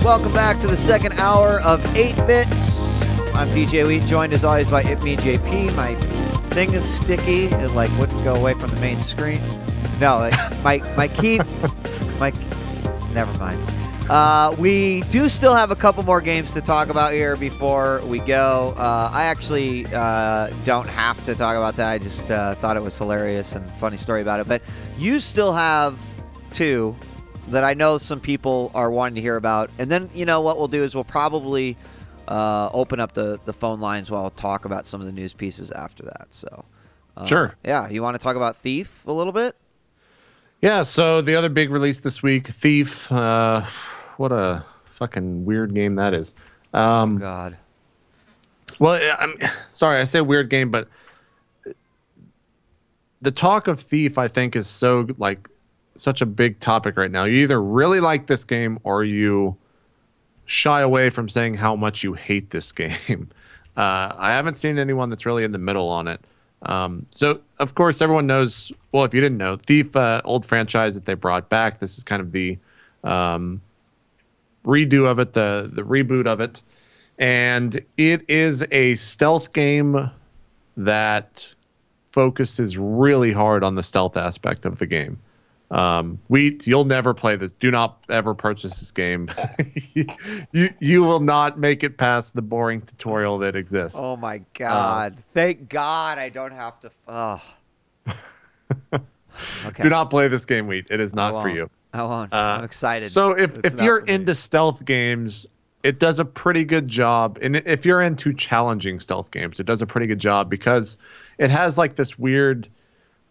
Welcome back to the second hour of 8-Bit. I'm djWHEAT, joined as always by itmeJP. My thing is sticky. It like wouldn't go away from the main screen. No, my key... Never mind. We do still have a couple more games to talk about here before we go. I actually don't have to talk about that. I just thought it was hilarious and funny story about it. But you still have two that I know some people are wanting to hear about. And then, you know, what we'll do is we'll probably open up the phone lines while I'll talk about some of the news pieces after that. So, sure. Yeah, you want to talk about Thief a little bit? Yeah, so the other big release this week, Thief. What a fucking weird game that is. Oh, God. Well, I'm sorry, I say weird game, but the talk of Thief, I think, is so, like, such a big topic right now. You either really like this game or you shy away from saying how much you hate this game. I haven't seen anyone that's really in the middle on it. So, of course, everyone knows, well, if you didn't know, Thief, old franchise that they brought back. This is kind of the redo of it, the reboot of it. And it is a stealth game that focuses really hard on the stealth aspect of the game. You'll never play this. Do not ever purchase this game. you will not make it past the boring tutorial that exists. Oh my God! Thank God I don't have to. Oh. Okay. Do not play this game, Wheat. It is not for you. I won't. I'm excited. So if you're into stealth games, it does a pretty good job. And if you're into challenging stealth games, it does a pretty good job because it has like this weird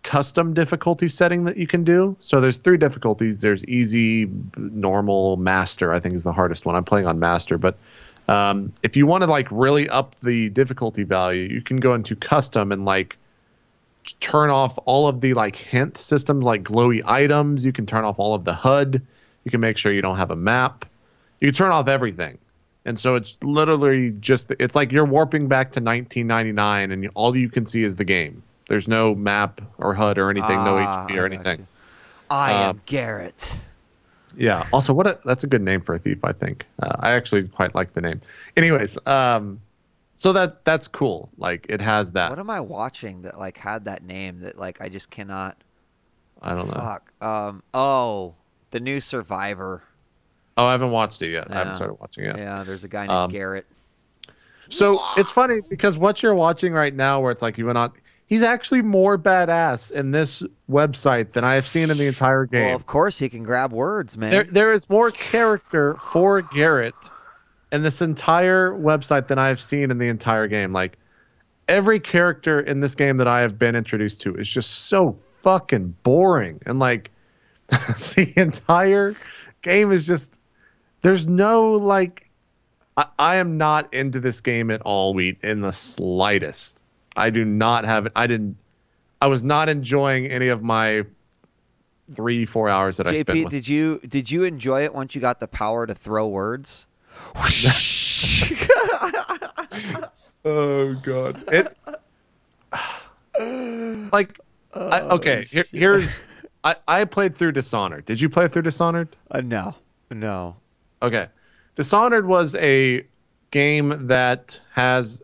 custom difficulty setting that you can do. So there's 3 difficulties. There's easy, normal, master, I think is the hardest one. I'm playing on master, but if you want to like really up the difficulty value, you can go into custom and like turn off all of the like hint systems, like glowy items. You can turn off all of the HUD. You can make sure you don't have a map. You can turn off everything. And so it's literally just, it's like you're warping back to 1999 and all you can see is the game. There's no map or HUD or anything, no HP or anything. I am Garrett. Yeah. Also, that's a good name for a thief, I think. I actually quite like the name. Anyways, so that's cool. Like it has that. What am I watching that like had that name that like I just cannot? I don't know. Fuck. Oh, the new Survivor. Oh, I haven't watched it yet. Yeah. I haven't started watching it. Yeah, there's a guy named Garrett. So it's funny because what you're watching right now, where it's like you went on. He's actually more badass in this website than I have seen in the entire game. Well, of course, he can grab words, man. There is more character for Garrett in this entire website than I have seen in the entire game. Like, every character in this game that I have been introduced to is just so fucking boring. And, like, the entire game is just... There's no, like... I am not into this game at all, Wheat, in the slightest. I do not have it. I was not enjoying any of my 3-4 hours that I spent with. Did you enjoy it once you got the power to throw words? Oh God. Okay, here's I played through Dishonored. Did you play through Dishonored? No. Okay. Dishonored was a game that has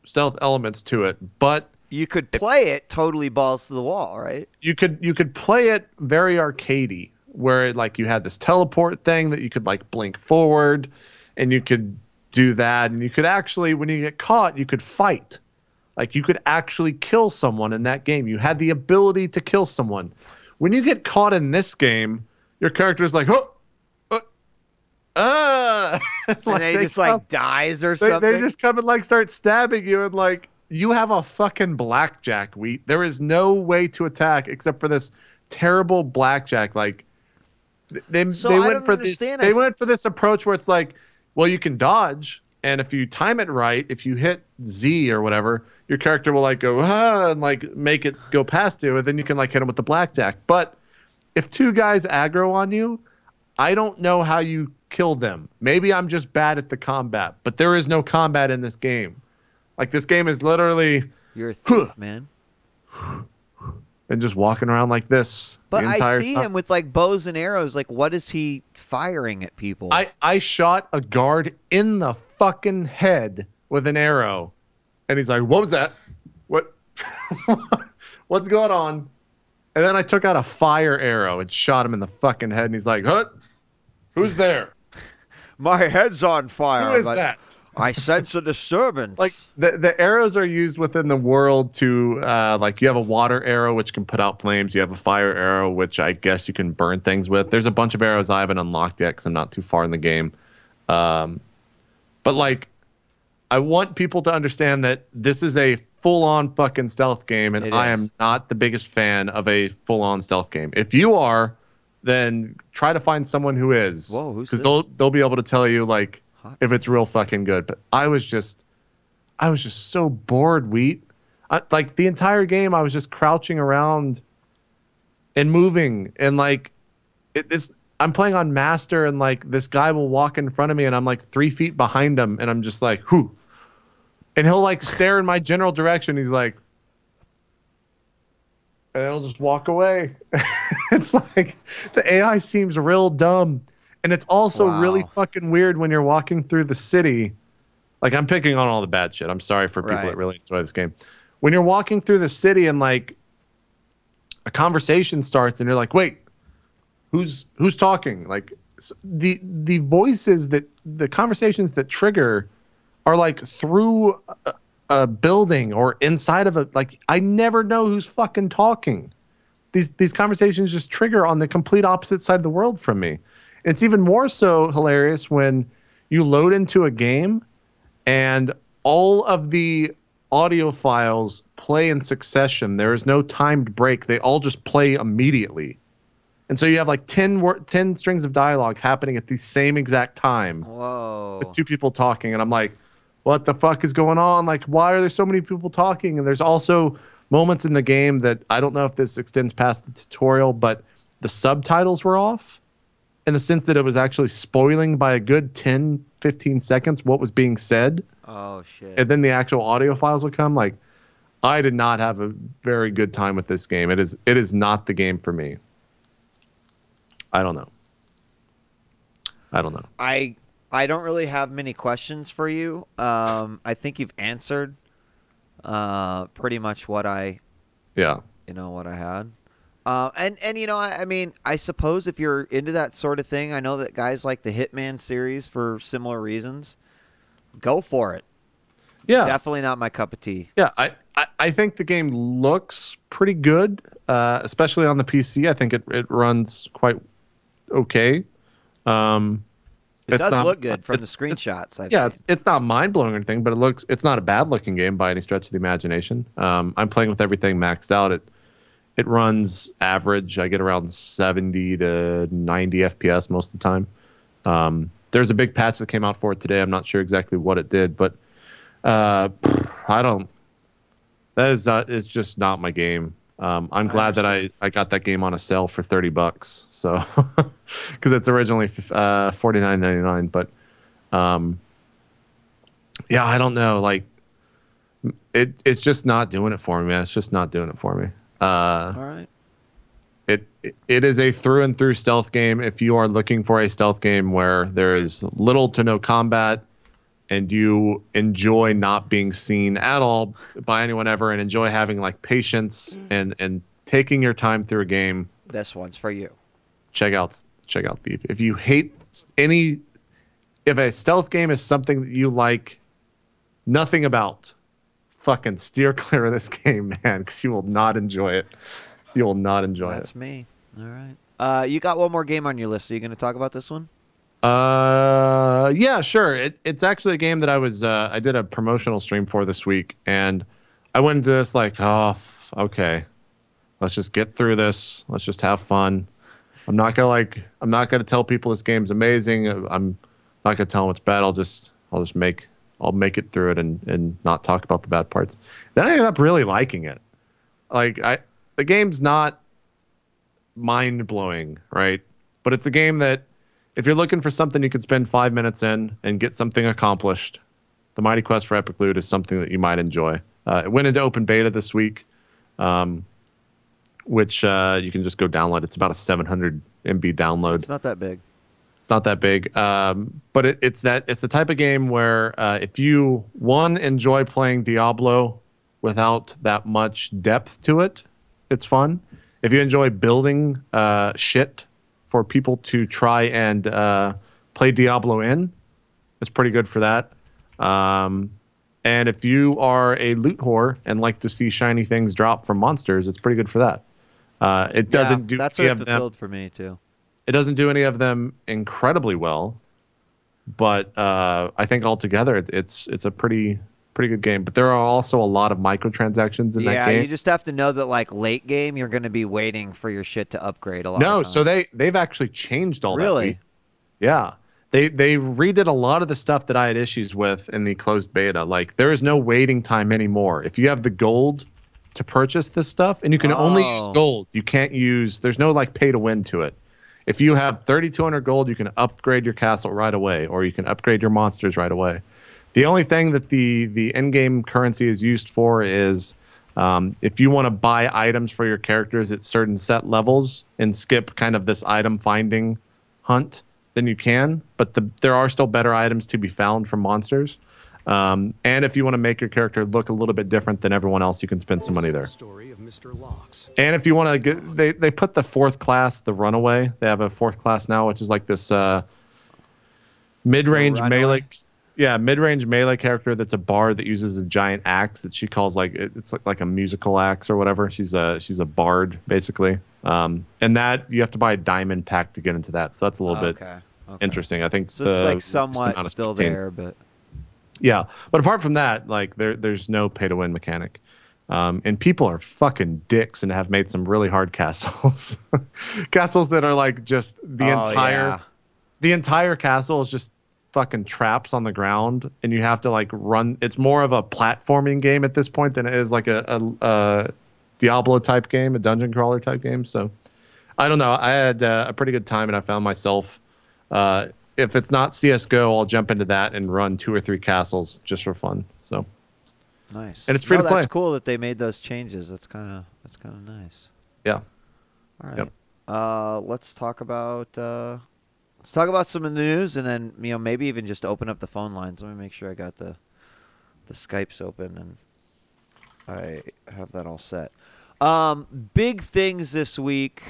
stealth elements to it, but you could play it totally balls to the wall, right? You could play it very arcadey, where like you had this teleport thing that you could like blink forward, and you could do that, and you could actually, when you get caught, you could fight. Like you could actually kill someone in that game. You had the ability to kill someone. When you get caught in this game, your character is like, and they just like dies or something. They just come and like start stabbing you, and like you have a fucking blackjack, Wheat. There is no way to attack except for this terrible blackjack. Like they went for this approach where it's like, well, you can dodge, and if you time it right, if you hit Z or whatever, your character will like go and like make it go past you, and then you can like hit him with the blackjack. But if 2 guys aggro on you, I don't know how you kill them. Maybe I'm just bad at the combat, but there is no combat in this game. Like this game is literally you're a thief, man. and just walking around like this. But the I entire see time. him with like bows and arrows. Like, what is he firing at people? I shot a guard in the fucking head with an arrow, and he's like, "What was that? What? What's going on?" And then I took out a fire arrow and shot him in the fucking head, and he's like, "Huh? Who's there? My head's on fire. Who is that?" I sense a disturbance. Like the arrows are used within the world to like you have a water arrow which can put out flames. You have a fire arrow which I guess you can burn things with. There's a bunch of arrows I haven't unlocked yet because I'm not too far in the game. But like I want people to understand that this is a full-on fucking stealth game, and I am not the biggest fan of a full-on stealth game. If you are, then try to find someone who is. Whoa, who's because this? they'll be able to tell you like if it's real fucking good. But I was just so bored, Wheat. Like the entire game, I was just crouching around and moving, and like I'm playing on master, and like this guy will walk in front of me, and I'm like 3 feet behind him, and I'm just like, whoo. And he'll like stare in my general direction. He's like, and he'll just walk away. It's like the AI seems real dumb. And it's also really fucking weird when you're walking through the city. Like, I'm picking on all the bad shit. I'm sorry for people that really enjoy this game. When you're walking through the city and like a conversation starts and you're like, wait, who's talking? Like the voices that the conversations that trigger are like through a building or inside of a, like, I never know who's fucking talking. These conversations just trigger on the complete opposite side of the world from me. It's even more so hilarious when you load into a game and all of the audio files play in succession. There is no timed break. They all just play immediately. And so you have like 10 strings of dialogue happening at the same exact time. Whoa. With two people talking. And I'm like, what the fuck is going on? Like, why are there so many people talking? And there's also moments in the game that I don't know if this extends past the tutorial, but the subtitles were off in the sense that it was actually spoiling by a good 10, 15 seconds what was being said. Oh, shit. And then the actual audio files would come. Like, I did not have a very good time with this game. It is not the game for me. I don't know. I don't really have many questions for you. I think you've answered pretty much what I had. And you know, I mean, I suppose if you're into that sort of thing, I know that guys like the Hitman series for similar reasons. Go for it. Yeah. Definitely not my cup of tea. Yeah, I think the game looks pretty good, especially on the PC. I think it runs quite okay. It does look good from the screenshots. It's not mind-blowing or anything, but it's not a bad-looking game by any stretch of the imagination. I'm playing with everything maxed out. It runs average. I get around 70 to 90 FPS most of the time. There's a big patch that came out for it today. I'm not sure exactly what it did, but it's just not my game. I'm glad that I got that game on a sale for $30. So, because it's originally $49.99. But, yeah, I don't know. Like, it's just not doing it for me, man. It's just not doing it for me. All right. It is a through and through stealth game. If you are looking for a stealth game where there is little to no combat, and you enjoy not being seen at all by anyone ever, and enjoy having like patience and taking your time through a game, this one's for you. Check out Thief. If you hate if a stealth game is something that you like nothing about, fucking steer clear of this game, man, because you will not enjoy it. You will not enjoy it. That's me. All right. You got one more game on your list. Are you going to talk about this one? Yeah, sure. It's actually a game that I did a promotional stream for this week, and I went into this like, okay, let's just get through this. Let's just have fun. I'm not gonna tell people this game's amazing. I'm not gonna tell them it's bad. I'll make it through it and not talk about the bad parts. Then I ended up really liking it. Like the game's not mind blowing, right? But it's a game that, if you're looking for something you could spend 5 minutes in and get something accomplished, The Mighty Quest for Epic Loot is something that you might enjoy. It went into open beta this week. which you can just go download. It's about a 700 MB download. It's not that big. It's not that big, but it's the type of game where if you enjoy playing Diablo without that much depth to it, it's fun. If you enjoy building shit for people to try and play Diablo in, it's pretty good for that. And if you are a loot whore and like to see shiny things drop from monsters, it's pretty good for that. It doesn't do that's any what of fulfilled them. for me too. It doesn't do any of them incredibly well, but I think altogether it's a pretty good game. But there are also a lot of microtransactions in that game. Yeah, you just have to know that like late game, you're going to be waiting for your shit to upgrade a lot. No, of so time. they've actually changed all that. Really? Yeah. They redid a lot of the stuff that I had issues with in the closed beta. Like there is no waiting time anymore. If you have the gold to purchase this stuff, and you can only use gold, you can't use. There's no like pay to win to it. If you have 3,200 gold, you can upgrade your castle right away, or you can upgrade your monsters right away. The only thing that the in-game currency is used for is if you want to buy items for your characters at certain set levels and skip kind of this item finding hunt, then you can. But there are still better items to be found from monsters. And if you want to make your character look a little bit different than everyone else, you can spend some money there. And if you want to get, they put the 4th class, the Runaway. They have a 4th class now, which is like this mid-range melee. Yeah, mid-range melee character that's a bard that uses a giant axe that she calls it's like a musical axe or whatever. She's a bard basically. And that you have to buy a diamond pack to get into that. So that's a little bit interesting. I think so it's like somewhat still there, but. Yeah, but apart from that, like there's no pay to win mechanic, and people are fucking dicks and have made some really hard castles, castles that are like just the entire castle is just fucking traps on the ground, and you have to like run. It's more of a platforming game at this point than it is like a Diablo type game, a dungeon crawler type game. So I don't know. I had a pretty good time, and I found myself. If it's not CS:GO, I'll jump into that and run 2 or 3 castles just for fun. So nice, and it's free to play. That's cool that they made those changes. That's kind of nice. Yeah. All right. Yep. Let's talk about some of the news, and then maybe even just open up the phone lines. Let me make sure I got the Skypes open and I have that all set. Big things this week.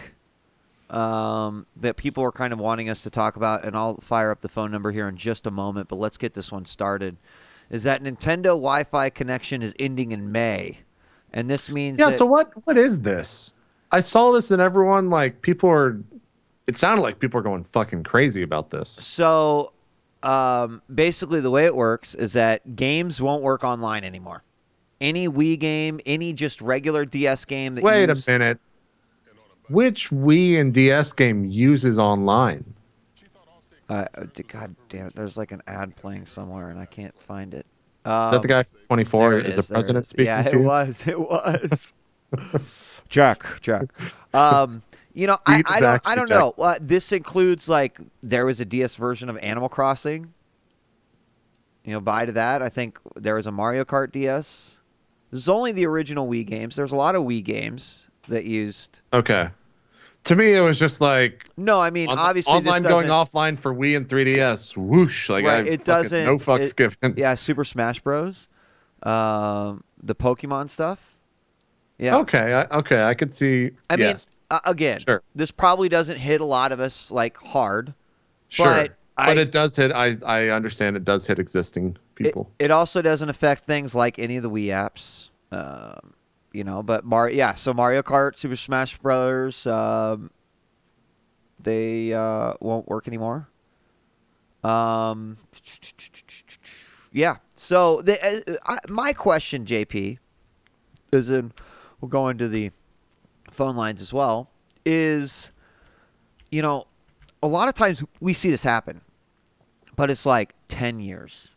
That people are kind of wanting us to talk about, and I'll fire up the phone number here in just a moment, but let's get this one started, is that Nintendo Wi-Fi connection is ending in May. And this means so what is this? I saw this and everyone, like, it sounded like people are going fucking crazy about this. So, basically the way it works is that games won't work online anymore. Any Wii game, any just regular DS game that Wait a minute. Which Wii and DS game uses online? God damn it. There's like an ad playing somewhere, and I can't find it. Is that the guy from 24? Is the president speaking to you? Yeah, it was. Jack. I don't know. This includes, like, there was a DS version of Animal Crossing. Bye to that. I think there was a Mario Kart DS. There's only the original Wii games. There's a lot of Wii games that used. Okay. To me, it was just like no. I mean, obviously, online going offline for Wii and 3DS. Whoosh! Like right, it doesn't. No fucks given. Yeah, Super Smash Bros. The Pokemon stuff. Yeah. Okay. I could see. I mean, again, sure. This probably doesn't hit a lot of us like hard. Sure. But it does hit. I understand it does hit existing people. It also doesn't affect things like any of the Wii apps. But so Mario Kart, Super Smash Brothers, they won't work anymore. Yeah. So my question, JP, is we'll go into the phone lines as well, is, a lot of times we see this happen, but it's like 10 years,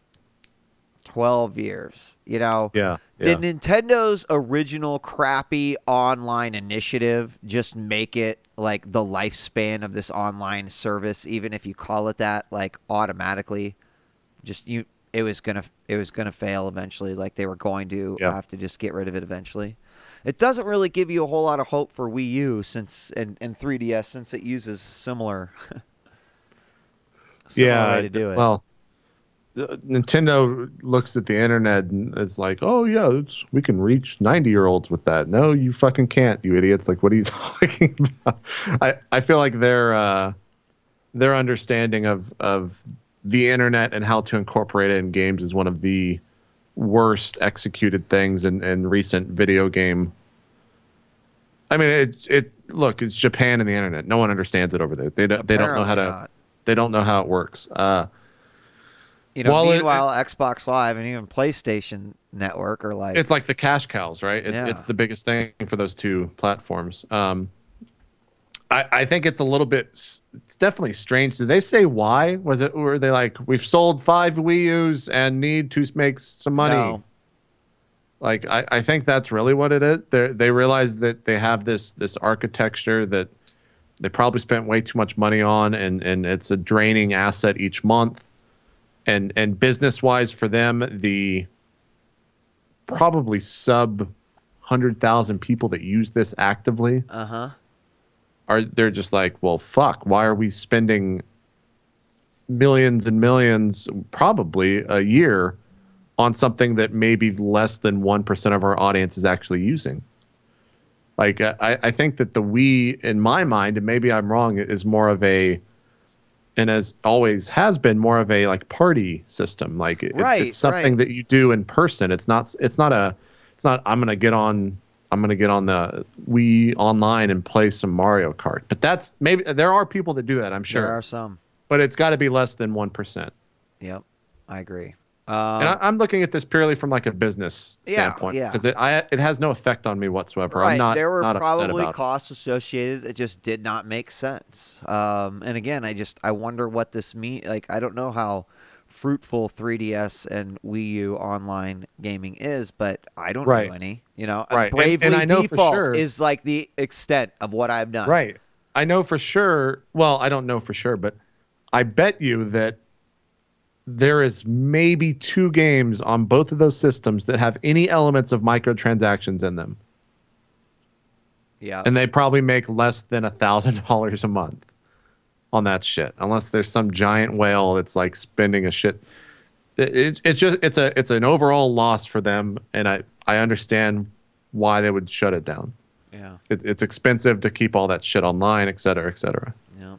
12 years, Yeah. Did Nintendo's original crappy online initiative just make it like the lifespan of this online service, even if you call it that, like automatically, it was gonna fail eventually. Like they were going to have to just get rid of it eventually. it doesn't really give you a whole lot of hope for Wii U since and 3DS since it uses similar way to do it. Well, Nintendo looks at the internet and is like, "Oh yeah, we can reach 90-year-olds with that." No, you fucking can't, you idiots! Like, what are you talking about? I feel like their understanding of the internet and how to incorporate it in games is one of the worst executed things in recent video game. I mean, look, it's Japan and the internet. No one understands it over there. They don't know how to. They don't know how it works. Meanwhile, Xbox Live and even PlayStation Network are like... It's like the cash cows, right? It's the biggest thing for those two platforms. I think it's a little bit... It's definitely strange. Did they say why? Were they like, we've sold 5 Wii U's and need to make some money? No. Like, I think that's really what it is. They realize that they have this architecture that they probably spent way too much money on, and it's a draining asset each month. And business-wise for them, the probably sub 100,000 people that use this actively they're just like, well, fuck, why are we spending millions and millions, probably a year, on something that maybe less than 1% of our audience is actually using? Like, I think that the Wii, in my mind, and maybe I'm wrong, is more of a, and as always has been, more of a like party system. Like it's something that you do in person. It's not I'm gonna get on the Wii online and play some Mario Kart. But that's, maybe there are people that do that, I'm sure. There are some. But it's got to be less than 1%. Yep, I agree. And I'm looking at this purely from like a business standpoint, because it has no effect on me whatsoever. Right. I'm not There were not upset probably about costs associated that just did not make sense. And again, I wonder what this means. Like, I don't know how fruitful 3DS and Wii U online gaming is, but I don't know any. Bravely and I know Default for sure, is like the extent of what I've done. Right. I know for sure. Well, I don't know for sure, but I bet you that there is maybe 2 games on both of those systems that have any elements of microtransactions in them. Yeah. And they probably make less than $1,000 a month on that shit, unless there's some giant whale that's like spending a shit. It's an overall loss for them, and I understand why they would shut it down. Yeah. It's expensive to keep all that shit online, et cetera, et cetera. Yeah.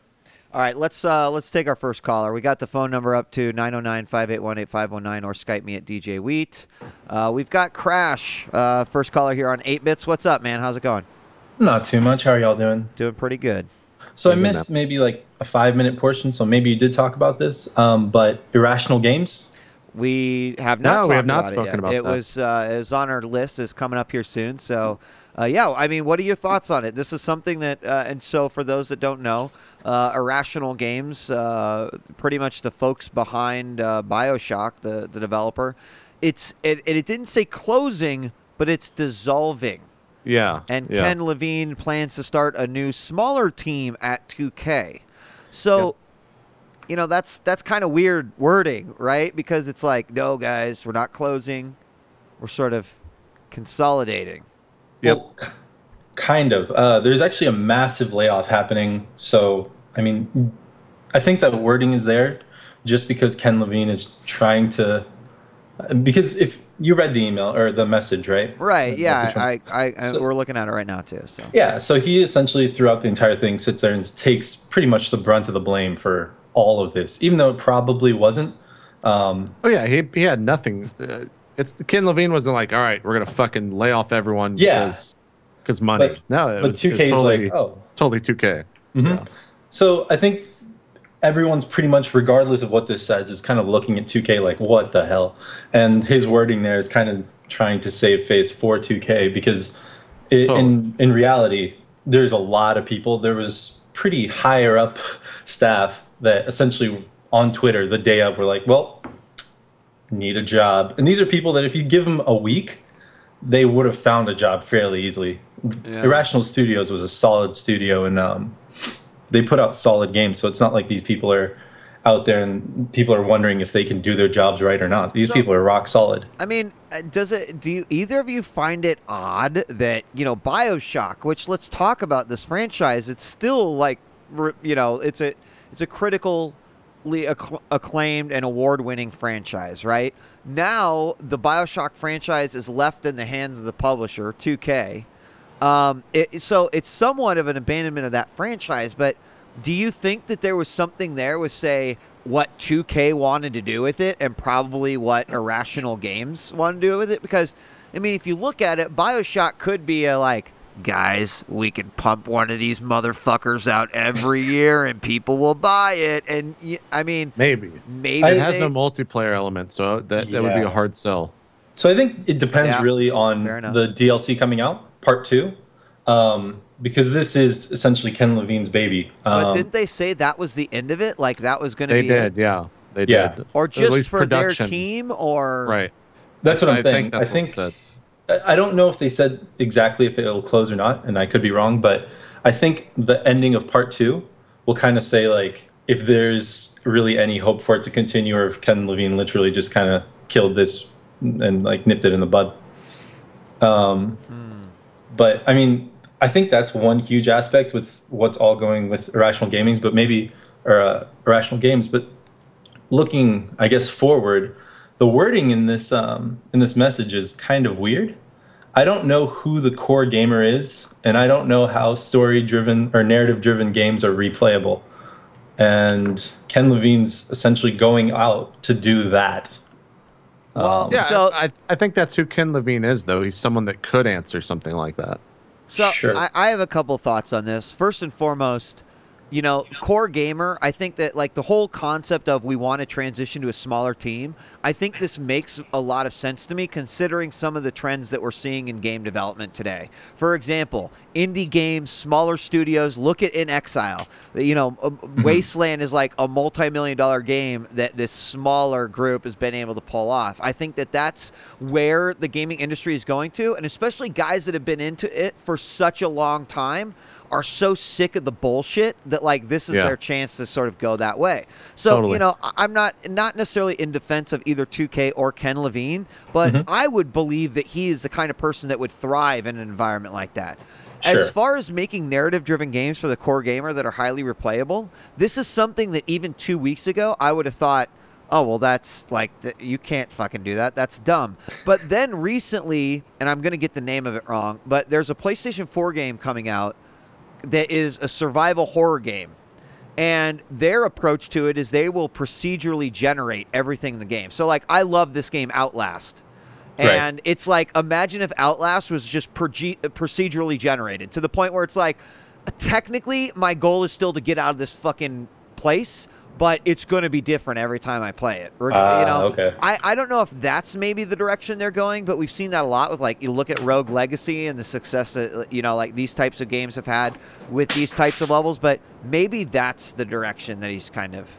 All right, let's take our first caller. We got the phone number up to 909-581-8519 or Skype me at djWHEAT. We've got Crash, first caller here on 8-Bits. What's up, man? How's it going? Not too much. How are y'all doing? Doing pretty good. So I missed maybe like a 5-minute portion, so maybe you did talk about this, but Irrational Games? We have not spoken about it. It was on our list. It's coming up here soon. So, yeah, I mean, what are your thoughts on it? This is something that, and so for those that don't know, Irrational Games, pretty much the folks behind BioShock, the developer, it didn't say closing, but it's dissolving. Yeah. And Ken Levine plans to start a new, smaller team at 2K. So, that's kind of weird wording, right? Because it's like, no, guys, we're not closing. We're sort of consolidating. Yep. Well, kind of. There's actually a massive layoff happening. So, I mean, I think that wording is there just because Ken Levine is trying to... Because if you read the email or the message, right? Right, yeah. We're looking at it right now, too. So yeah, so he essentially, throughout the entire thing, sits there and takes pretty much the brunt of the blame for all of this, even though it probably wasn't. He had nothing. Ken Levine wasn't like, all right, we're going to fucking lay off everyone because money. But 2K is like, totally 2K. Mm-hmm. Yeah. So I think everyone's pretty much, regardless of what this says, is kind of looking at 2K like, what the hell? And his wording there is kind of trying to save face for 2K because in reality, there's a lot of people. There was pretty higher up staff that essentially on Twitter the day of were like, well, need a job. And these are people that if you give them a week, they would have found a job fairly easily. Yeah. Irrational Studios was a solid studio, and they put out solid games, so it's not like these people are out there, and people are wondering if they can do their jobs right or not. These people are rock solid. I mean, do either of you find it odd that, BioShock, which, let's talk about this franchise, it's still like, it's a critically acclaimed and award-winning franchise, right? Now the BioShock franchise is left in the hands of the publisher, 2K. So it's somewhat of an abandonment of that franchise, but do you think that there was something there with, say, what 2K wanted to do with it and probably what Irrational Games wanted to do with it? Because, I mean, if you look at it, BioShock could be guys, we can pump one of these motherfuckers out every year and people will buy it. And, I mean... Maybe it has no multiplayer element, so that would be a hard sell. So I think it depends really on the DLC coming out, Part 2. Because this is essentially Ken Levine's baby. But didn't they say that was the end of it? Like that was going to be... They did. Or just for production. Their team, or... Right. That's what I'm saying. I think I don't know if they said exactly if it'll close or not, and I could be wrong, but I think the ending of Part 2 will kind of say, like, if there's really any hope for it to continue, or if Ken Levine literally just kind of killed this and, like, nipped it in the bud. But, I mean... I think that's one huge aspect with what's all going with Irrational Games, but looking, I guess, forward, the wording in this message is kind of weird. I don't know who the core gamer is, and I don't know how story-driven or narrative-driven games are replayable. And Ken Levine's essentially going out to do that. Well, so I think that's who Ken Levine is, though. He's someone that could answer something like that. So sure. I have a couple thoughts on this. First and foremost, core gamer, I think that like the whole concept of we want to transition to a smaller team, I think this makes a lot of sense to me considering some of the trends that we're seeing in game development today. For example, indie games, smaller studios, look at In Exile. Wasteland is like a multi-million-dollar game that this smaller group has been able to pull off. I think that that's where the gaming industry is going to, and especially guys that have been into it for such a long time are so sick of the bullshit that like this is their chance to sort of go that way. So, I'm not necessarily in defense of either 2K or Ken Levine, but I would believe that he is the kind of person that would thrive in an environment like that. Sure. As far as making narrative-driven games for the core gamer that are highly replayable, this is something that even 2 weeks ago I would have thought, oh, well, that's like, you can't fucking do that. That's dumb. But then recently, and I'm going to get the name of it wrong, but there's a PlayStation 4 game coming out that is a survival horror game. And their approach to it is they will procedurally generate everything in the game. So, like, I love this game, Outlast. And it's like, imagine if Outlast was just procedurally generated to the point where it's like, technically, my goal is still to get out of this fucking place, but it's going to be different every time I play it. Okay. I don't know if that's maybe the direction they're going, but we've seen that a lot with, like, you look at Rogue Legacy and the success that, like these types of games have had with these types of levels, but maybe that's the direction that he's kind of...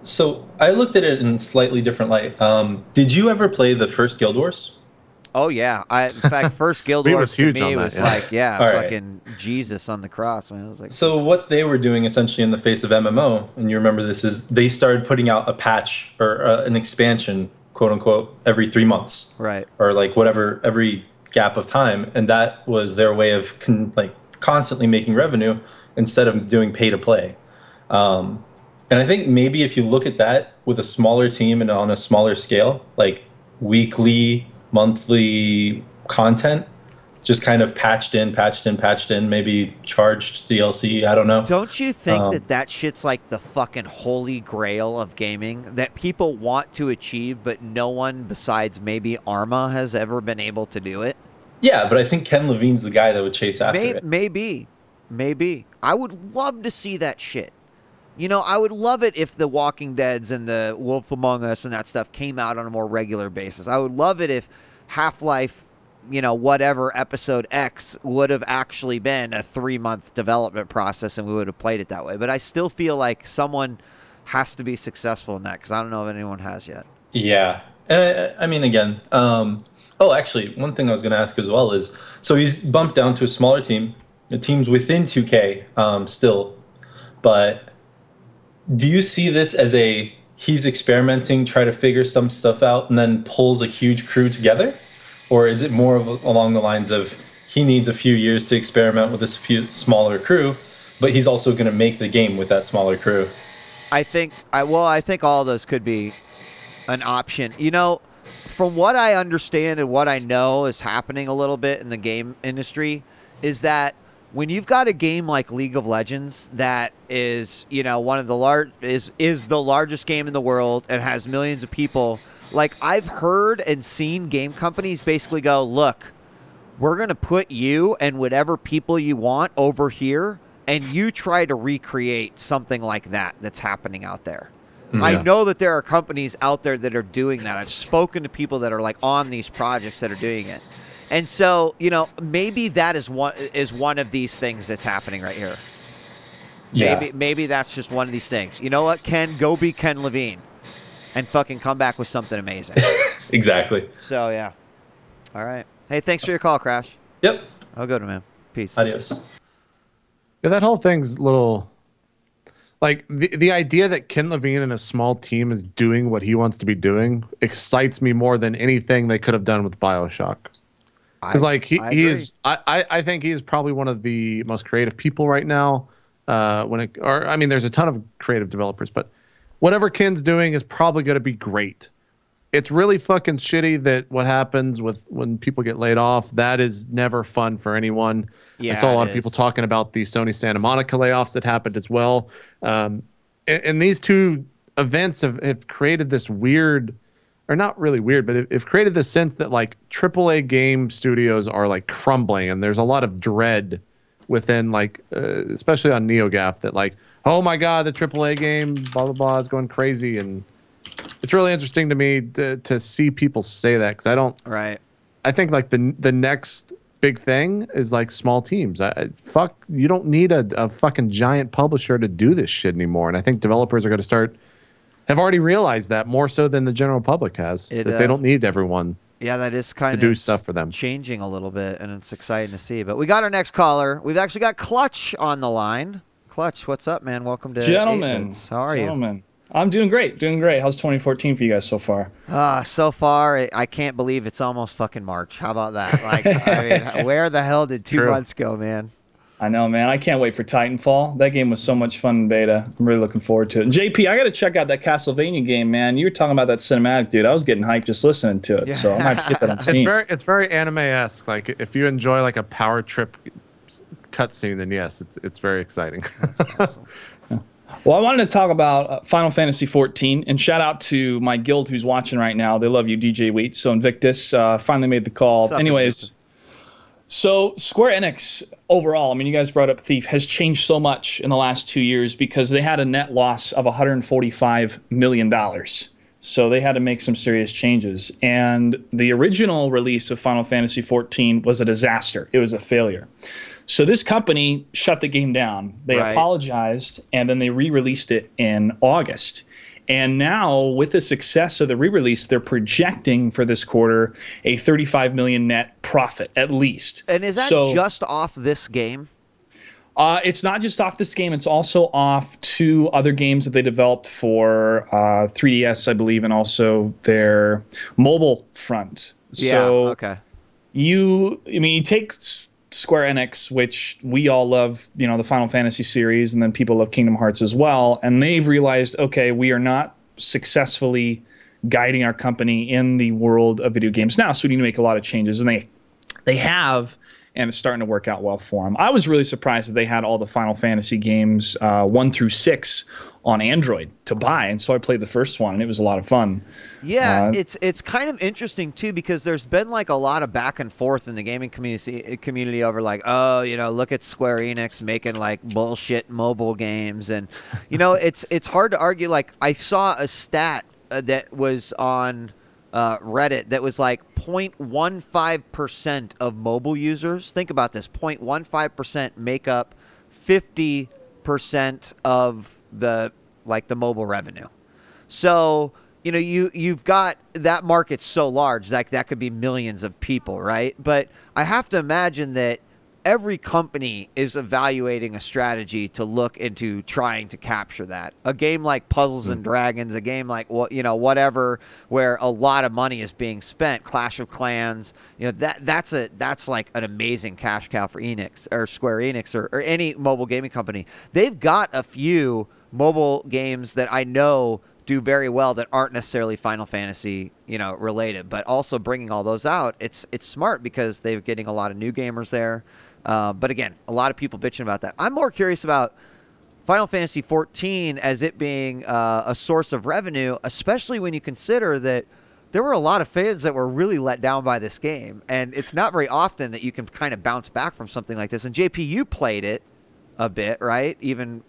So I looked at it in a slightly different light. Did you ever play the first Guild Wars? Oh, yeah. In fact, first Guild Wars to me was like, fucking Jesus on the cross. Man. I was like, so what they were doing essentially in the face of MMO, and you remember this, is they started putting out a patch or an expansion, quote unquote, every 3 months. Right. Or like whatever, every gap of time. And that was their way of constantly making revenue instead of doing pay to play. And I think maybe if you look at that with a smaller team and on a smaller scale, like weekly, monthly content, just kind of patched in, maybe charged DLC, I don't know. Don't you think that shit's like the fucking holy grail of gaming that people want to achieve, but no one besides maybe Arma has ever been able to do it? Yeah, but I think Ken Levine's the guy that would chase after it. Maybe. I would love to see that shit. I would love it if the Walking Deads and the Wolf Among Us and that stuff came out on a more regular basis. I would love it if Half-Life, whatever, episode X would have actually been a 3-month development process and we would have played it that way. But I still feel like someone has to be successful in that because I don't know if anyone has yet. Yeah. And I mean, again, actually, one thing I was going to ask as well is, so he's bumped down to a smaller team. The team's within 2K still, but do you see this as he's experimenting, try to figure some stuff out, and then pulls a huge crew together? Or is it more along the lines of he needs a few years to experiment with this few smaller crew, but he's also going to make the game with that smaller crew? I think all of those could be an option. You know, from what I understand and what I know is happening a little bit in the game industry is that when you've got a game like League of Legends that is, you know, one of the is the largest game in the world and has millions of people, like I've heard and seen game companies basically go, look, we're going to put you and whatever people you want over here, and you try to recreate something like that that's happening out there. Yeah. I know that there are companies out there that are doing that. I've spoken to people that are like on these projects that are doing it. And so, you know, maybe that is one of these things that's happening right here. Yeah. Maybe that's just one of these things. You know what? Go be Ken Levine and fucking come back with something amazing. Exactly. So, yeah. All right. Hey, thanks for your call, Crash. Yep. Oh, good, man. Peace. Adios. Yeah, that whole thing's little... Like, the idea that Ken Levine and a small team is doing what he wants to be doing excites me more than anything they could have done with BioShock. Because, like, I think he is probably one of the most creative people right now. I mean, there's a ton of creative developers, but whatever Ken's doing is probably going to be great. It's really fucking shitty that what happens when people get laid off. That is never fun for anyone. Yeah, I saw a lot of people talking about the Sony Santa Monica layoffs that happened as well. And these two events have created this weird, or not really weird, but it's created this sense that like AAA game studios are like crumbling, and there's a lot of dread within like, especially on NeoGAF, that like, oh my God, the AAA game, blah, blah, blah, is going crazy. And it's really interesting to me to see people say that, because I think like the next big thing is like small teams. You don't need a fucking giant publisher to do this shit anymore. And I think developers are going to have already realized that more so than the general public has, that they don't need everyone. Yeah, that is kind of do stuff for them. Changing a little bit, and it's exciting to see. But we got our next caller. We've actually got Clutch on the line. Clutch, what's up, man? Welcome to Gentlemen. How are you? I'm doing great. How's 2014 for you guys so far? So far, I can't believe it's almost fucking March. How about that? Like, I mean, where the hell did 2 months go, man? I know, man. I can't wait for Titanfall. That game was so much fun in beta. I'm really looking forward to it. And JP, I got to check out that Castlevania game, man. You were talking about that cinematic, dude. I was getting hyped just listening to it. Yeah. So I might have to get that on Steam. It's very anime-esque. Like, if you enjoy like a power trip cutscene, then yes, it's very exciting. That's awesome. Well, I wanted to talk about Final Fantasy XIV, and shout out to my guild who's watching right now. They love you, djWHEAT. So Invictus finally made the call. Anyways, so Square Enix overall, I mean, you guys brought up Thief, has changed so much in the last 2 years because they had a net loss of $145 million. So they had to make some serious changes. And the original release of Final Fantasy XIV was a disaster. It was a failure. So this company shut the game down. They apologized, and then they re-released it in August. And now, with the success of the re-release, they're projecting for this quarter a $35 million net profit, at least. And is that just off this game? It's not just off this game. It's also off 2 other games that they developed for 3DS, I believe, and also their mobile front. Yeah, so okay. You take Square Enix, which we all love, the Final Fantasy series, and then people love Kingdom Hearts as well, and they've realized, okay, we are not successfully guiding our company in the world of video games now, so we need to make a lot of changes, and they have, and it's starting to work out well for them. I was really surprised that they had all the Final Fantasy games 1 through 6 on Android to buy, and so I played the first one, and it was a lot of fun. Yeah, it's kind of interesting too, because there's been like a lot of back and forth in the gaming community over like, oh, look at Square Enix making like bullshit mobile games, and it's hard to argue. Like, I saw a stat that was on Reddit that was like 0.15% of mobile users. Think about this: 0.15% make up 50% of the mobile revenue. So you've got that market so large, like that could be millions of people, right? But I have to imagine that every company is evaluating a strategy to look into trying to capture that. A game like Puzzles and Dragons, a game like whatever, where a lot of money is being spent, Clash of Clans, that's like an amazing cash cow for Enix or Square Enix or any mobile gaming company. They've got a few mobile games that I know do very well that aren't necessarily Final Fantasy, related, but also bringing all those out. It's smart because they're getting a lot of new gamers there. But again, a lot of people bitching about that. I'm more curious about Final Fantasy 14 as it being a source of revenue, especially when you consider that there were a lot of fans that were really let down by this game, and it's not very often that you can kind of bounce back from something like this. And JP, you played it a bit, right? Even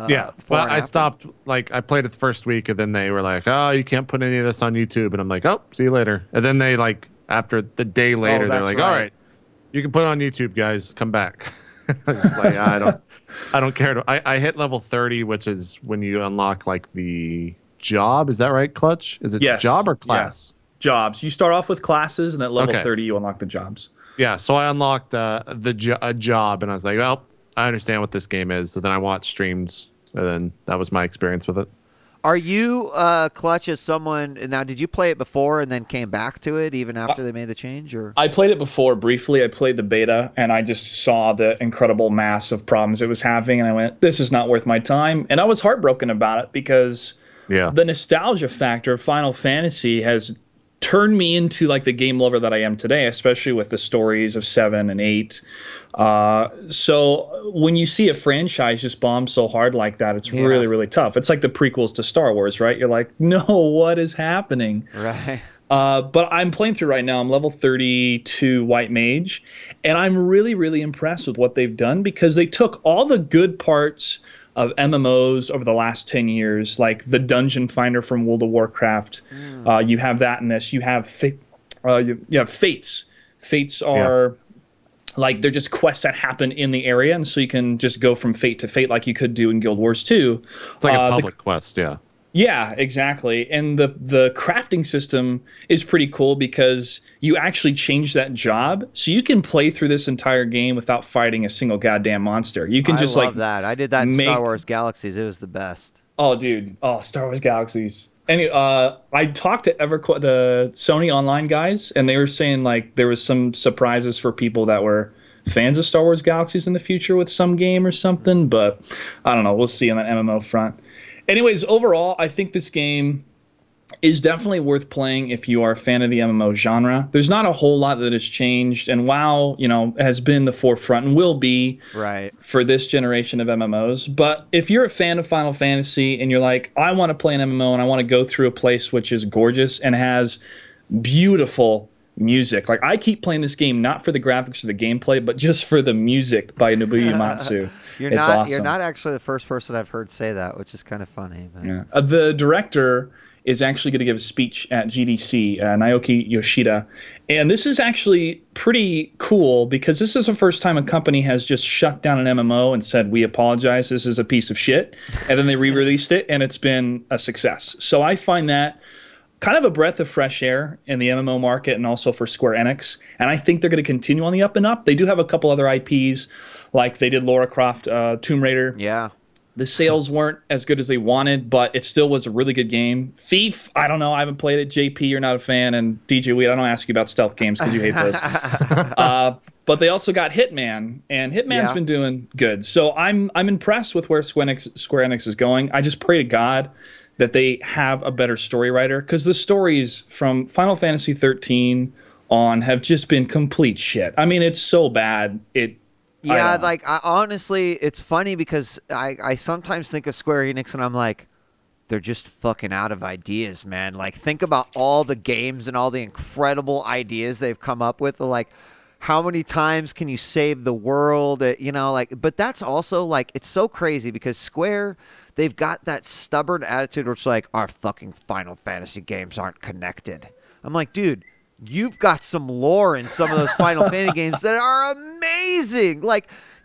yeah, but I stopped. Like, I played it the first week, and then they were like, "Oh, you can't put any of this on YouTube," and I'm like, "Oh, see you later." And then they after the day later, they're like, "All right, you can put it on YouTube, guys. Come back." I was like, I don't care. I hit level 30, which is when you unlock the job. Is that right, Clutch? Is it job or class? Yeah. Jobs. You start off with classes, and at level 30, you unlock the jobs. Yeah, so I unlocked a job, and I was like, well, I understand what this game is. So then I watched streams, and then that was my experience with it. Are you, Clutch, as someone... Now, did you play it before and then came back to it even after they made the change? Or I played it before briefly. I played the beta, and I just saw the incredible mass of problems it was having, and I went, this is not worth my time. And I was heartbroken about it because the nostalgia factor of Final Fantasy has turned me into the game lover that I am today, especially with the stories of 7 and 8. So when you see a franchise just bomb so hard like that, it's really, really tough. It's like the prequels to Star Wars, right? You're like, no, what is happening? Right. But I'm playing through right now. I'm level 32 White Mage, and I'm really, really impressed with what they've done because they took all the good parts of MMOs over the last 10 years, like the Dungeon Finder from World of Warcraft. You have that in this. You have Fates. Fates are they're just quests that happen in the area, and so you can just go from fate to fate like you could do in Guild Wars 2. It's like a public quest, yeah. Yeah, exactly. And the crafting system is pretty cool because you actually change that job, so you can play through this entire game without fighting a single goddamn monster. You can just I love that. I did that in Star Wars Galaxies. It was the best. Oh, dude. Oh, Star Wars Galaxies. Anyway, I talked to the Sony Online guys, and they were saying there was some surprises for people that were fans of Star Wars Galaxies in the future with some game or something, but I don't know. We'll see on that MMO front. Anyways, overall, I think this game is definitely worth playing if you are a fan of the MMO genre. There's not a whole lot that has changed, and WoW, has been the forefront and will be for this generation of MMOs. But if you're a fan of Final Fantasy and you're like, I want to play an MMO and I want to go through a place which is gorgeous and has beautiful music. I keep playing this game not for the graphics or the gameplay, but just for the music by Nobuo Uematsu. It's awesome. You're not actually the first person I've heard say that, which is kind of funny. But. Yeah. The director is actually going to give a speech at GDC, Naoki Yoshida. And this is actually pretty cool because this is the first time a company has just shut down an MMO and said, we apologize, this is a piece of shit. And then they re-released it, and it's been a success. So I find that kind of a breath of fresh air in the MMO market and also for Square Enix. And I think they're going to continue on the up and up. They do have a couple other IPs, like they did Lara Croft, Tomb Raider. Yeah. The sales weren't as good as they wanted, but it still was a really good game. Thief, I don't know. I haven't played it. JP, you're not a fan. And djWHEAT, I don't ask you about stealth games because you hate those. But they also got Hitman, and Hitman's been doing good. So I'm impressed with where Square Enix is going. I just pray to God that they have a better story writer, because the stories from Final Fantasy 13 on have just been complete shit. I mean, it's so bad. Honestly, it's funny because I sometimes think of Square Enix and I'm like, they're just fucking out of ideas, man. Think about all the games and all the incredible ideas they've come up with. How many times can you save the world? But that's also it's so crazy because Square, they've got that stubborn attitude where it's our fucking Final Fantasy games aren't connected. I'm like, dude, you've got some lore in some of those Final Fantasy games that are amazing.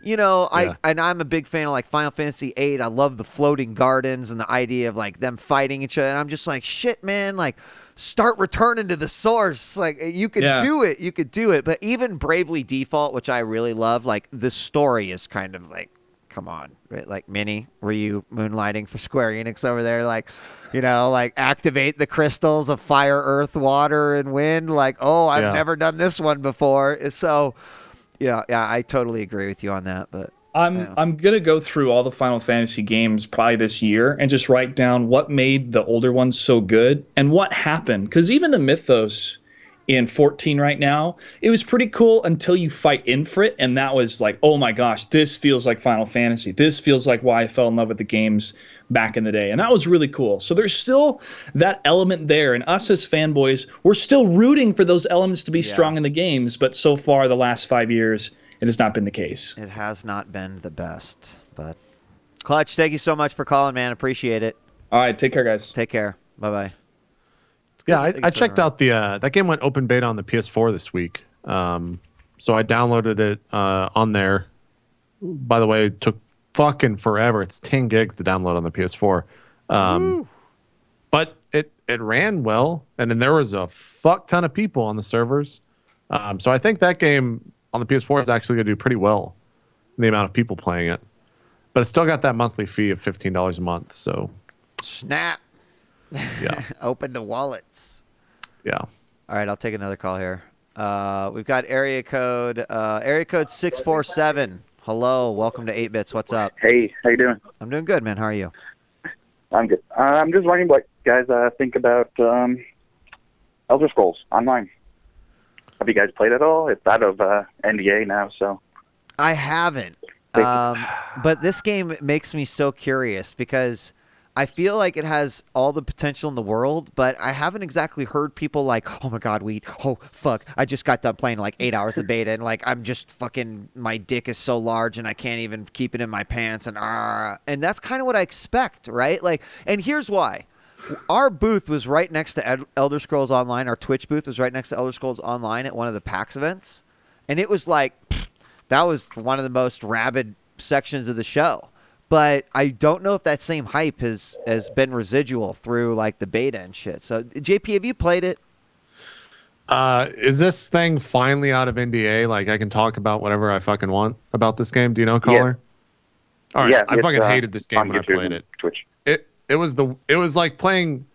And I'm a big fan of Final Fantasy VIII. I love the floating gardens and the idea of them fighting each other. And I'm just like, shit, man. start returning to the source. Like, you could do it. You could do it. But even Bravely Default, which I really love, like, the story is kind of like, come on, right? Like, Minnie, were you moonlighting for Square Enix over there? Like, you know, like, activate the crystals of fire, earth, water, and wind. Like, oh, I've never done this one before. So, yeah, I totally agree with you on that. But I'm gonna go through all the Final Fantasy games probably this year and just write down what made the older ones so good and what happened. Because even the mythos in 14 right now, it was pretty cool until you fight Infrit, and that was like, oh my gosh, this feels like Final Fantasy. This feels like why I fell in love with the games back in the day, and that was really cool. So there's still that element there, and us as fanboys, we're still rooting for those elements to be strong in the games, but so far the last 5 years, it has not been the case. It has not been the best, but Clutch, thank you so much for calling, man. Appreciate it. All right, take care, guys. Take care. Bye-bye. Yeah, I checked out the that game went open beta on the PS4 this week. So I downloaded it on there. By the way, it took fucking forever. It's 10 gigs to download on the PS4. But it ran well, and then there was a fuck ton of people on the servers. So I think that game on the PS4 is actually going to do pretty well, the amount of people playing it. But it's still got that monthly fee of $15 a month. So snap. Yeah. Open the wallets. Yeah. All right, I'll take another call here. We've got area code 647. Hello, welcome to 8-Bits. What's up? Hey, how you doing? I'm doing good, man. How are you? I'm good. I'm just wondering what you guys think about Elder Scrolls Online. Have you guys played it all? It's out of NDA now, so. I haven't. But this game makes me so curious because I feel like it has all the potential in the world, but I haven't exactly heard people like, oh my God, oh fuck, I just got done playing like 8 hours of beta and like I'm just fucking, my dick is so large and I can't even keep it in my pants and that's kind of what I expect, right? Like, and here's why. Our booth was right next to Elder Scrolls Online. Our Twitch booth was right next to Elder Scrolls Online at one of the PAX events, and it was like, that was one of the most rabid sections of the show. But I don't know if that same hype has been residual through like the beta and shit. So, JP, have you played it? Is this thing finally out of NDA? Like, I can talk about whatever I fucking want about this game. Do you know, caller? Yeah. All right. Yeah, I fucking hated this game when I played it. Twitch. It was like playing,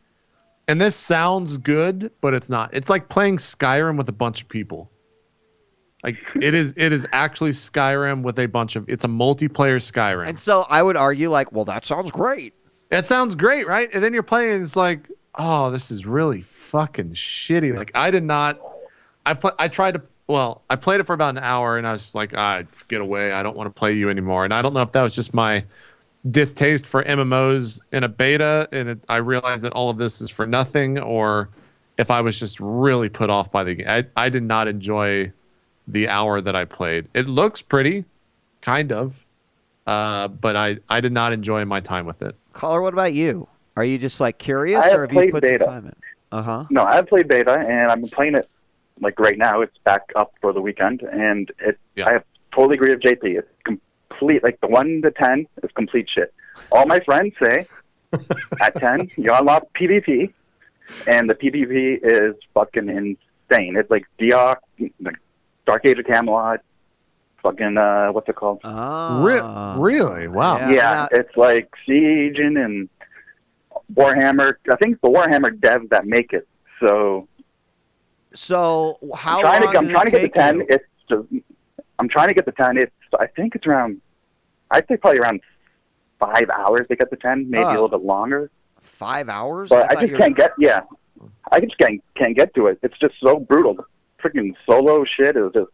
and this sounds good, but it's not. It's like playing Skyrim with a bunch of people. Like, it is actually Skyrim with a bunch of, it's a multiplayer Skyrim. And so I would argue like, well, that sounds great. It sounds great, right? And then you're playing, and it's like, oh, this is really fucking shitty. Like, I played it for about an hour, and I was just like, get away. I don't want to play you anymore. And I don't know if that was just my distaste for MMOs in a beta, and I realized that all of this is for nothing, or if I was just really put off by the game. I did not enjoy the hour that I played. It looks pretty, kind of, but I did not enjoy my time with it. Caller, what about you? Are you just like curious, or have you put some time in? No, I've played beta, and I've been playing it like right now. It's back up for the weekend, and I totally agree with JP. It's complete, like the 1 to 10 is complete shit. All my friends say at 10 you unlock PvP, and the PvP is fucking insane. It's like like Dark Age of Camelot, fucking what's it called? Really? Wow. Yeah, it's like Siege and Warhammer. I think it's the Warhammer devs that make it. So how I'm long trying to get the 10. I'm trying to get the 10. I think it's around. I'd say probably around 5 hours to get the 10, maybe a little bit longer. 5 hours? But I just can't get. Yeah, I just can't get to it. It's just so brutal. Freaking solo shit is just.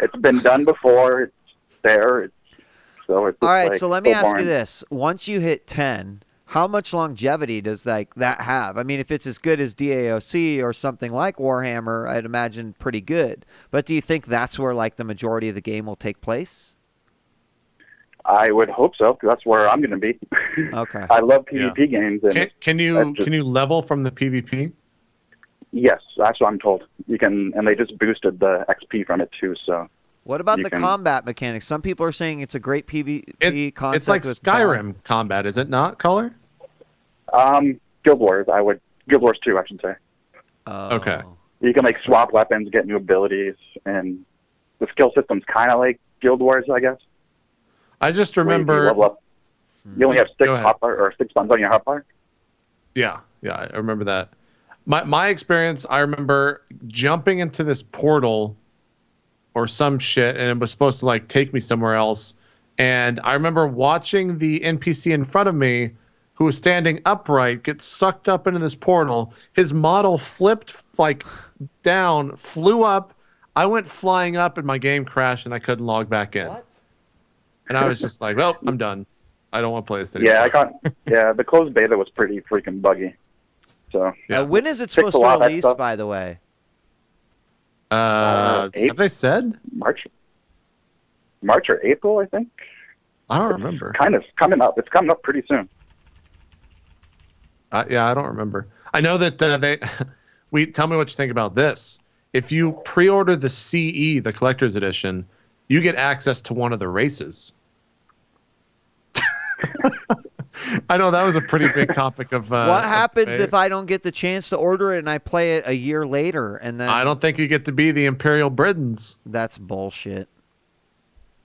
It's been done before. It's there. All right. Like, so let me ask boring. you this: once you hit 10, how much longevity does that have? I mean, if it's as good as DAOC or something like Warhammer, I'd imagine pretty good. But do you think that's where like the majority of the game will take place? I would hope so, because that's where I'm going to be. Okay. I love PvP games. And can you level from the PvP? Yes, that's what I'm told. You can, and they just boosted the XP from it too. So. What about the combat mechanics? Some people are saying it's a great PvP concept. It's like Skyrim combat, is it not, caller? Guild Wars. Guild Wars 2, I should say. Okay. You can like swap weapons, get new abilities, and the skill system's kind of like Guild Wars, I guess. I just where remember. You only have 6 Go ahead. hotbar or 6 buttons on your hotbar. Yeah, I remember that. My experience, I remember jumping into this portal or some shit, and it was supposed to like take me somewhere else. And I remember watching the NPC in front of me, who was standing upright, get sucked up into this portal. His model flipped like down, flew up. I went flying up, and my game crashed, and I couldn't log back in. What? And I was just like, well, I'm done. I don't want to play this anymore. Yeah, the closed beta was pretty freaking buggy. So Yeah. When is it supposed to release, by the way? Have they said? March or April, I think. I don't remember. Kind of coming up. It's coming up pretty soon. Yeah, I don't remember. I know that tell me what you think about this. If you pre-order the CE, the collector's edition, you get access to one of the races. I know that was a pretty big topic of. What happens if I don't get the chance to order it and I play it a year later and then? I don't think you get to be the Imperial Britons. That's bullshit.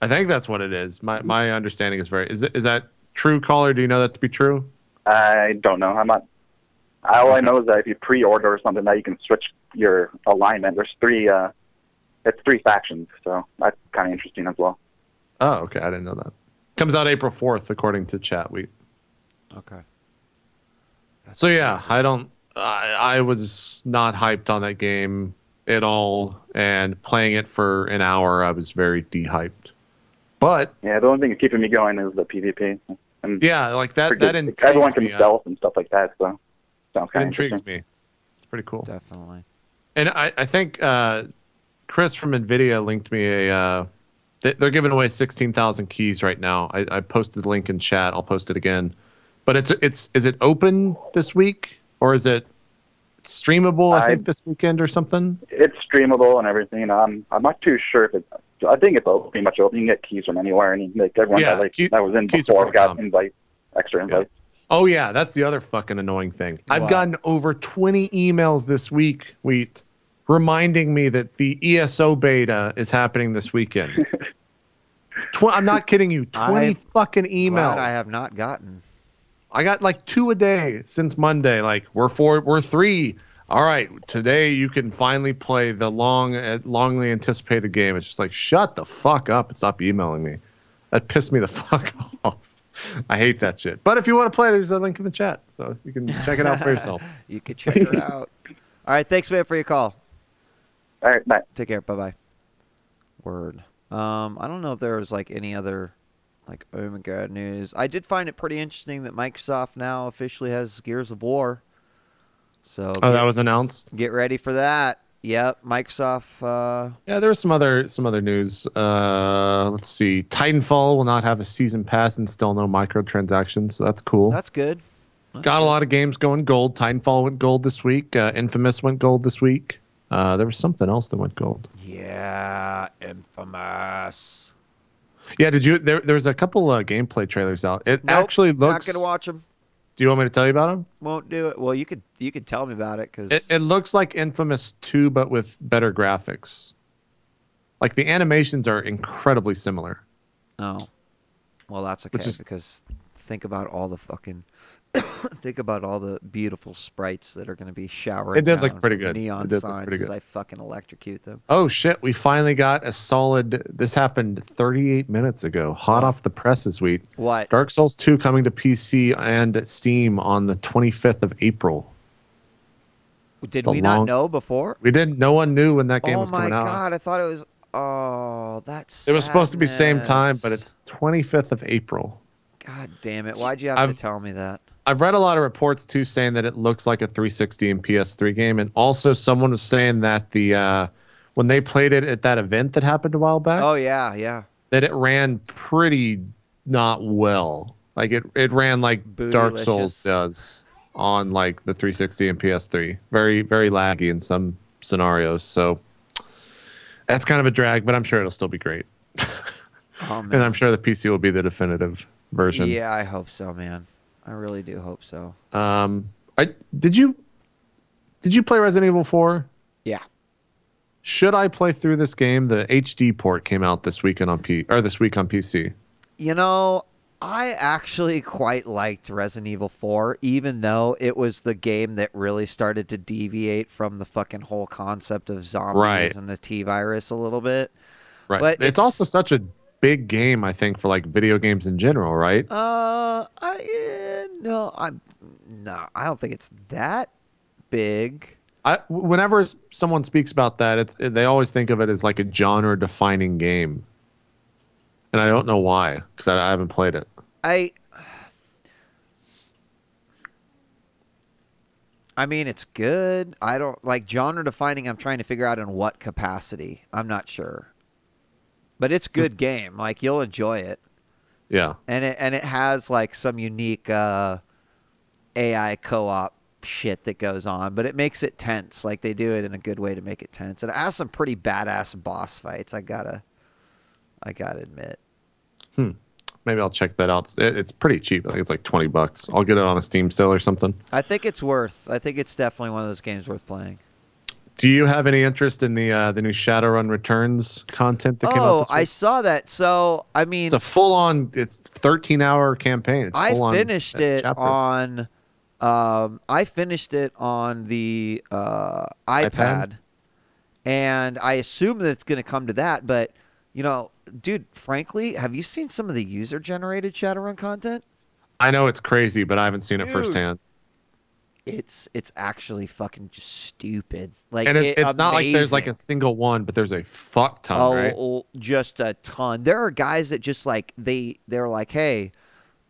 I think that's what it is. My understanding is is that true, caller? Do you know that to be true? I don't know. I'm not. All I know is that if you pre-order or something, that you can switch your alignment. There's 3. It's 3 factions, so that's kind of interesting as well. Oh, okay. I didn't know that. Comes out April 4th, according to chatWheat. Okay. So yeah, I was not hyped on that game at all, and playing it for an hour, I was very de-hyped. But yeah, the only thing keeping me going is the PvP. And yeah, like that intrigues everyone can me. stealth and stuff like that, so sounds kind of intrigues me. It's pretty cool. Definitely. And I think Chris from NVIDIA linked me they're giving away 16,000 keys right now. I posted the link in chat. I'll post it again. But is it open this week, or is it streamable? I think this weekend or something. It's streamable and everything. I'm not too sure if it's. I think it's pretty much open. You can get keys from anywhere, and like everyone that was in before got extra invites. Yeah. Oh yeah, that's the other fucking annoying thing. I've gotten over 20 emails this week, Wheat, reminding me that the ESO beta is happening this weekend. I'm not kidding you. 20 fucking emails. Glad I have not gotten. I got like 2 a day since Monday. Like we're 3. All right, today you can finally play the longly anticipated game. It's just like, shut the fuck up and stop emailing me. That pissed me the fuck off. I hate that shit. But if you want to play, there's a link in the chat, so you can check it out for yourself. You can check it out. All right, thanks, man, for your call. All right, bye. Take care. Bye-bye. Word. I don't know if there was like any other like oh my god news. I did find it pretty interesting that Microsoft now officially has Gears of War. So that was announced. Get ready for that. Yep, Microsoft. Yeah, there was some other news. Let's see. Titanfall will not have a season pass and still no microtransactions. So that's cool. That's good. Got a lot of games going gold. Titanfall went gold this week. Infamous went gold this week. There was something else that went gold. Yeah, Infamous. Yeah, did you? There was a couple gameplay trailers out. It actually looks. Not gonna watch them. Do you want me to tell you about them? Won't do it. Well, you could tell me about it because it looks like Infamous 2, but with better graphics. Like the animations are incredibly similar. Oh, well, that's okay. Because think about all the fucking. Think about all the beautiful sprites that are going to be showering. It did look pretty good. Neon signs as I fucking electrocute them. Oh shit! We finally got a solid. This happened 38 minutes ago. Hot off the presses, Wheat. What? Dark Souls 2 coming to PC and Steam on the 25th of April. Did we not know before? We didn't. No one knew when that game was coming out. Oh my god! I thought it was. Oh, that's. It was supposed to be same time, but it's 25th of April. God damn it! Why'd you have to tell me that? I've read a lot of reports too saying that it looks like a 360 and PS3 game, and also someone was saying that when they played it at that event that happened a while back. Oh yeah. That it ran pretty not well. Like it ran like Dark Souls does on like the 360 and PS3. Very very laggy in some scenarios. So that's kind of a drag, but I'm sure it'll still be great. Oh, man. And I'm sure the PC will be the definitive version. Yeah, I hope so, man. I really do hope so. Did you Did you play Resident Evil 4? Yeah. Should I play through this game? The HD port came out this weekend on this week on PC. You know, I actually quite liked Resident Evil 4, even though it was the game that really started to deviate from the fucking whole concept of zombies and the T-virus a little bit. Right. But it's also such a big game, I think, for like video games in general, right? No, I don't think it's that big. Whenever someone speaks about that, they always think of it as like a genre-defining game, and I don't know why, because I haven't played it. I mean, it's good. I don't like genre-defining. I'm trying to figure out in what capacity. I'm not sure, but it's a good game. Like, you'll enjoy it. Yeah, and it has like some unique AI co-op shit that goes on, but it makes it tense. Like, they do it in a good way to make it tense, and it has some pretty badass boss fights. I gotta admit. Maybe I'll check that out. It's pretty cheap. I think it's like $20. I'll get it on a Steam sale or something. I think it's definitely one of those games worth playing. Do you have any interest in the new Shadowrun Returns content that came out this week? I saw that. So, I mean, it's a full-on, it's 13-hour campaign. It's I full-on finished it chapter. on the iPad, and I assume that it's going to come to that. But, you know, dude, frankly, have you seen some of the user-generated Shadowrun content? I know it's crazy, but I haven't seen it firsthand. It's actually fucking just stupid. Like, and it's not like there's like a single one, but there's a fuck ton, right? Oh, just a ton. There are guys that just like they're like, hey,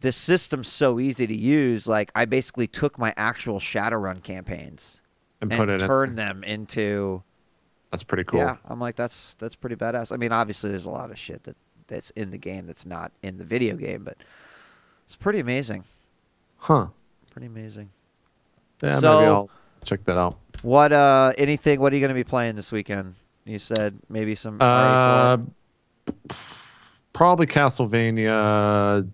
this system's so easy to use. Like, I basically took my actual Shadowrun campaigns and turned them into. That's pretty cool. Yeah, I'm like, that's pretty badass. I mean, obviously, there's a lot of shit that's in the game that's not in the video game, but it's pretty amazing. Huh? Pretty amazing. Yeah, maybe I'll check that out. What what are you going to be playing this weekend? You said maybe some probably Castlevania.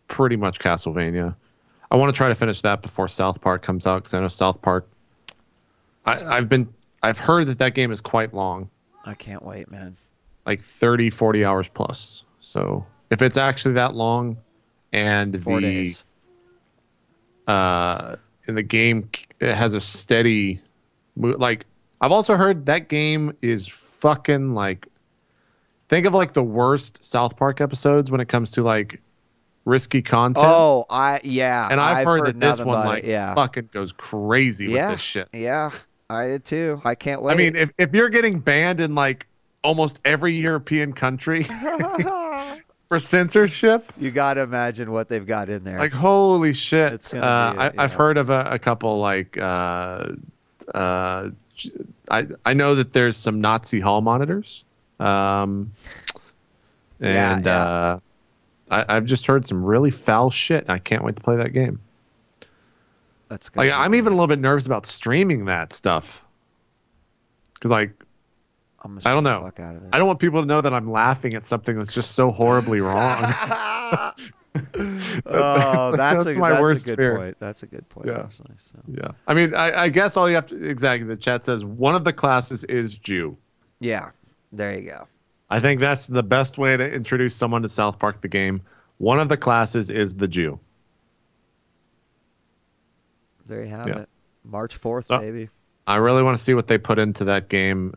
Pretty much Castlevania. I want to try to finish that before South Park comes out, because I know South Park. I've heard that game is quite long. I can't wait, man. Like 30, 40 hours plus. So if it's actually that long, and 4 days. In the game, it has a steady, like, I've also heard that game is fucking like, think of like the worst South Park episodes when it comes to like risky content. Oh, and I've heard that this one like it, fucking goes crazy with this shit. Yeah, I did too. I can't wait. I mean, if you're getting banned in like almost every European country for censorship, you gotta imagine what they've got in there. Like, holy shit! It's gonna be I've heard of a couple like I know that there's some Nazi hall monitors, and I've just heard some really foul shit, and I can't wait to play that game. That's good. Like, I'm even a little bit nervous about streaming that stuff, because like, I don't know. I don't want people to know that I'm laughing at something that's just so horribly wrong. That's my worst good fear. Point. That's a good point. Yeah. Actually, so. Yeah. I mean, I guess all you have to, exactly, the chat says one of the classes is Jew. Yeah. There you go. I think that's the best way to introduce someone to South Park the game. One of the classes is the Jew. There you have it. March 4th, baby. I really want to see what they put into that game.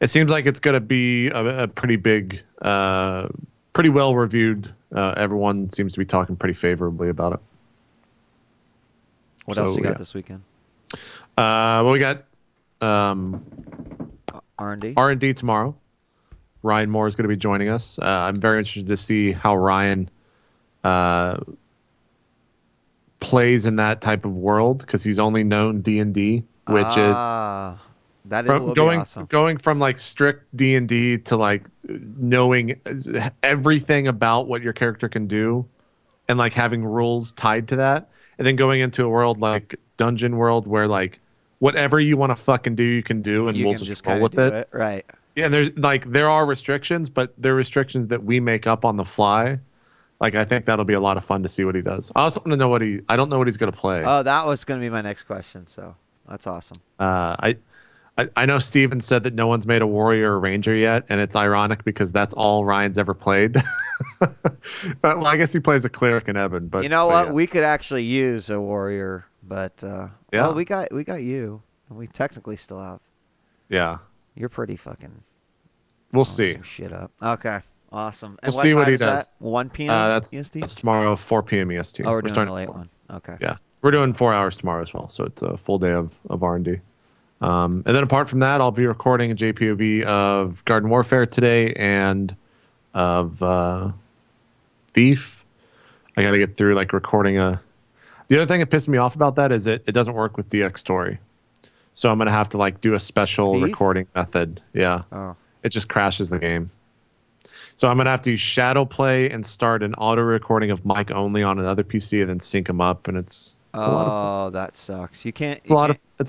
It seems like it's going to be a pretty big, pretty well reviewed. Everyone seems to be talking pretty favorably about it. What else you got this weekend? Well, we got R&D. R&D tomorrow. Ryan Moore is going to be joining us. I'm very interested to see how Ryan plays in that type of world, because he's only known D&D, which is that will be awesome. Going from like strict D&D to like knowing everything about what your character can do, and like having rules tied to that, and then going into a world like Dungeon World where like whatever you want to fucking do, you can do, and we'll just roll with it. Right. Yeah, and there are restrictions, but they're restrictions that we make up on the fly. Like, I think that'll be a lot of fun to see what he does. I also want to know I don't know what he's going to play. Oh, that was going to be my next question. So that's awesome. I know Steven said that no one's made a warrior or ranger yet, and it's ironic because that's all Ryan's ever played. Well, I guess he plays a cleric and Eben, but you know what? Yeah. We could actually use a warrior, but yeah, well, we got you, and we technically still have. Yeah, you're pretty fucking. We'll see. Some shit up. Okay, awesome. And we'll see what he does. does. 1 p.m. That's EST. That's tomorrow, 4 p.m. EST. Oh, we're doing starting the late one. Okay. Yeah, we're doing 4 hours tomorrow as well, so it's a full day of R&D. And then apart from that, I'll be recording a JPOV of Garden Warfare today and of Thief. I got to get through like recording a. The other thing that pissed me off about that is it doesn't work with DX Story, so I'm gonna have to like do a special Thief? recording method. Yeah, it just crashes the game. So I'm gonna have to use Shadow Play and start an auto recording of mic only on another PC and then sync them up, and it's a lot of fun. That sucks. You can't. It's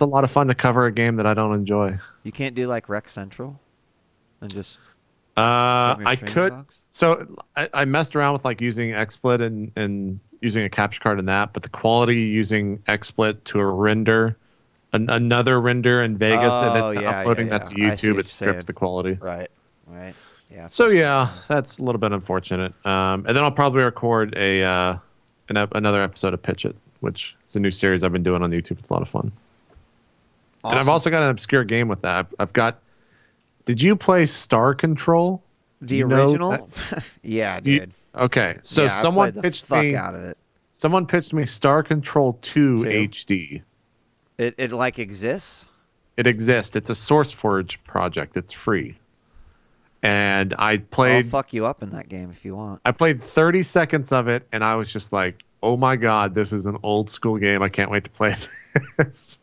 a lot of fun to cover a game that I don't enjoy. You can't do like Rec Central, and just. I could. Box? So I messed around with like using XSplit and using a capture card in that, but the quality using XSplit to a render, another render in Vegas, and then uploading that to YouTube, it strips the quality. Right. Yeah. So yeah, that's a little bit unfortunate. And then I'll probably record another episode of Pitch It, which is a new series I've been doing on YouTube. It's a lot of fun. Awesome. And I've also got an obscure game with that. I've got. Did you play Star Control? The original? Yeah, dude. Okay, so someone pitched me out of it. Someone pitched me Star Control 2 HD. It like exists? It exists. It's a SourceForge project. It's free. And I played. I'll fuck you up in that game if you want. I played 30 seconds of it, and I was just like, "Oh my god, this is an old school game. I can't wait to play this."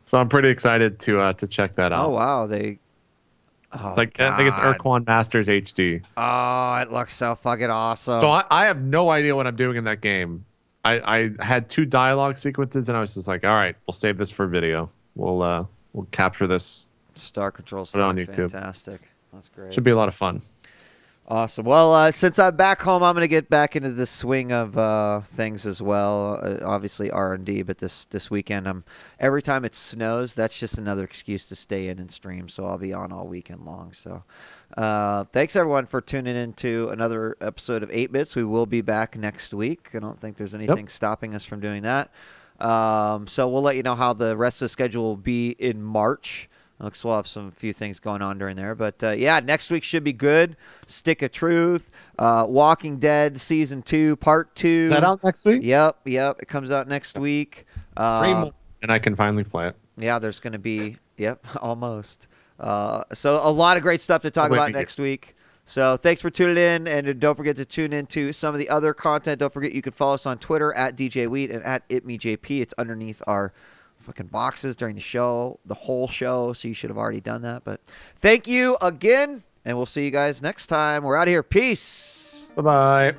So I'm pretty excited to check that out. Oh wow, it's like I think it's Urquan Masters HD. Oh, it looks so fucking awesome. So I have no idea what I'm doing in that game. I had 2 dialogue sequences, and I was just like, all right, we'll save this for video. We'll capture this. Star Control's on YouTube. Fantastic. That's great. Should be a lot of fun. Awesome. Well, since I'm back home, I'm going to get back into the swing of things as well. Obviously R&D, but this weekend, every time it snows, that's just another excuse to stay in and stream. So I'll be on all weekend long. So thanks everyone for tuning in to another episode of 8-Bits. We will be back next week. I don't think there's anything stopping us from doing that. So we'll let you know how the rest of the schedule will be in March. Looks we'll have some few things going on during there. But, yeah, next week should be good. Stick of Truth, Walking Dead Season 2, Part 2. Is that out next week? Yep. It comes out next week. 3 more, and I can finally play it. Yeah, there's going to be, almost. So a lot of great stuff to talk about next week. So thanks for tuning in, and don't forget to tune into some of the other content. Don't forget you can follow us on Twitter at djWHEAT and at itmeJP. It's underneath our fucking boxes during the show, the whole show, so you should have already done that. But thank you again, and we'll see you guys next time. We're out of here. Peace. Bye-bye.